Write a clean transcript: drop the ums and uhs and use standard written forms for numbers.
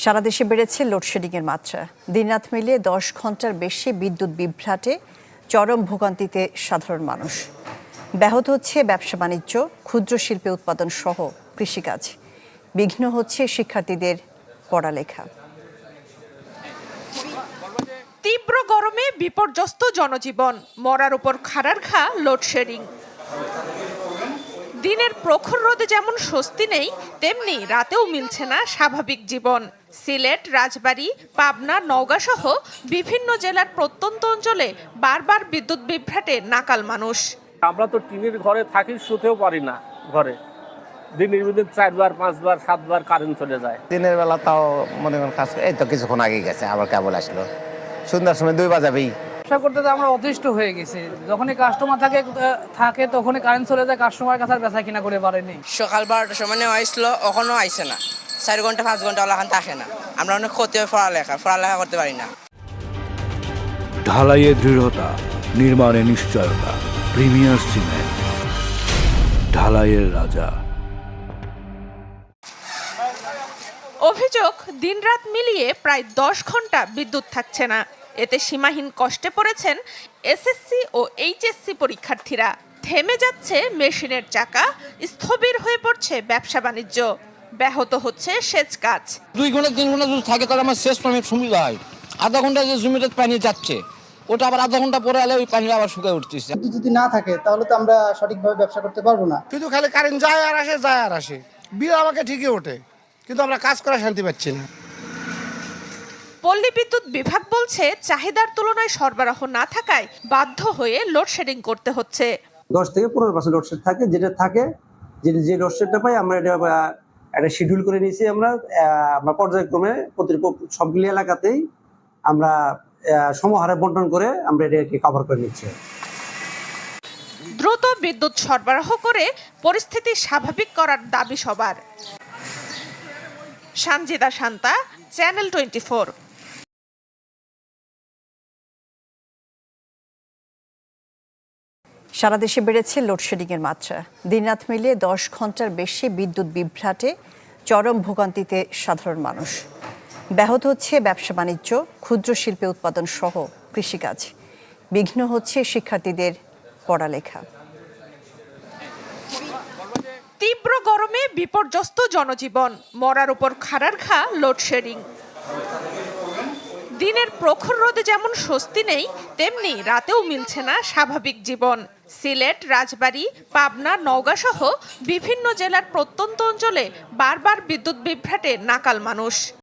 সারা দেশে বেড়েছে লোডশেডিংয়ের মাত্রা। দিনরাত মিলিয়ে 10 ঘন্টার বেশি বিদ্যুৎ বিভ্রাটে চরম ভোগান্তিতে সাধারণ মানুষ। ব্যাহত হচ্ছে ব্যবসা বাণিজ্য, ক্ষুদ্র শিল্পে উৎপাদন সহ কৃষিকাজ। বিঘ্ন হচ্ছে শিক্ষার্থীদের পড়ালেখা। তীব্র গরমে বিপর্যস্ত জনজীবন, মরার উপর খাড়ার ঘা লোডশেডিং। দিনের প্রখর রোদে যেমন স্বস্তি নেই, তেমনি রাতেও মিলছে না স্বাভাবিক জীবন। সিলেট, রাজবাড়ী, পাবনা, নওগাঁ সহ বিভিন্ন জেলার প্রত্যন্ত অঞ্চলে বারবার বিদ্যুৎ বিভ্রাটে নাকাল মানুষ। আমরা তো টিনের ঘরে থাকি, শুতেও পারি না ঘরে। দিনের মধ্যে 4 বার 5 বার 7 বার কারেন্ট চলে যায়। দিনের বেলা তাও মনে করেন কাজ, এই তো কিছুক্ষণ আগে গেছে, আবার কেবল আসলো। সন্ধ্যার সময় 2 বাজাবেই। ব্যবসা করতে তো আমরা অতিষ্ঠ হয়ে গেছি। যখনই কাস্টমার থাকে তখনই কারেন্ট চলে যায়, কাস্টমার কাছে আর বেচা কিনা করে পারেনি। সকাল 12টার সময় নেওয়া আসলো, এখনো আইসে না। 4 ঘন্টা 5 ঘন্টা ওলা খান আসে না। আমরা অনেক ক্ষতি হয়, পড়ালেখা করতে পারি না। ঢালাইয়ে দৃঢ়তা, নির্মাণে নিশ্চয়তা। প্রিমিয়ার সিমেন্ট, ঢালাইয়ের রাজা। অভিযোগ, দিনরাত মিলিয়ে প্রায় 10 ঘন্টা বিদ্যুৎ থাকছে না। এতে সীমাহীন কষ্টে পড়েছেন এসএসসি ও এইচএসসি পরীক্ষার্থীরা। থেমে যাচ্ছে মেশিনের চাকা, স্থবির হয়ে পড়ছে ব্যবসা বাণিজ্য, ব্যাহত হচ্ছে সেচ কাজ। 2 ঘন্টা 3 ঘন্টা যদি থাকে তাহলে আমার শেষ টাইমে সুবিধা হয়। আধা ঘন্টা যে জমিতে পানি যাচ্ছে, ওটা আবার আধা ঘন্টা পরে এলে ওই পানি আবার শুকিয়ে উঠতেছে। যদি না থাকে তাহলে তো আমরা সঠিকভাবে ব্যবসা করতে পারবো না। শুধু খালি কারেন্ট যায় আর আসে। বিল আমাকে ঠিকই ওঠে, কিন্তু আমরা কাজ করা শান্তি পাচ্ছি না। পল্লী বিদ্যুৎ বিভাগ বলছে, চাহিদার তুলনায় সরবরাহ না থাকায় বাধ্য হয়ে লোডশেডিং করতে হচ্ছে। 10 থেকে 15% লোডশেড থাকে, যেটা থাকে যে লোডশেডটা পাই আমরা এটা শিডিউল করে নিয়েছি। আমরা পর্যায়ক্রমে সবগুলি এলাকাতেই আমরা সমহারে বন্টন করে আমরা এটাকে কভার করে নিচ্ছি। দ্রুত বিদ্যুৎ সরবরাহ করে পরিস্থিতি স্বাভাবিক করার দাবি সবার। সানজিদা শান্তা, চ্যানেল 24। সারা দেশে বেড়েছে লোডশেডিংয়ের মাত্রা। দিনরাত মিলিয়ে 10 ঘন্টার বেশি বিদ্যুৎ বিভ্রাটে চরম ভোগান্তিতে সাধারণ মানুষ। ব্যাহত হচ্ছে ব্যবসা বাণিজ্য, ক্ষুদ্র শিল্পে উৎপাদন সহ কৃষিকাজ। বিঘ্ন হচ্ছে শিক্ষার্থীদের পড়ালেখা। তীব্র গরমে বিপর্যস্ত জনজীবন, মরার উপর খাড়ার ঘা লোডশেডিং। দিনের প্রখর রোদে যেমন স্বস্তি নেই, তেমনি রাতেও মিলছে না স্বাভাবিক জীবন। সিলেট, রাজবাড়ী, পাবনা, নওগাঁ সহ বিভিন্ন জেলার প্রত্যন্ত অঞ্চলে বারবার বিদ্যুৎ বিভ্রাটে নাকাল মানুষ।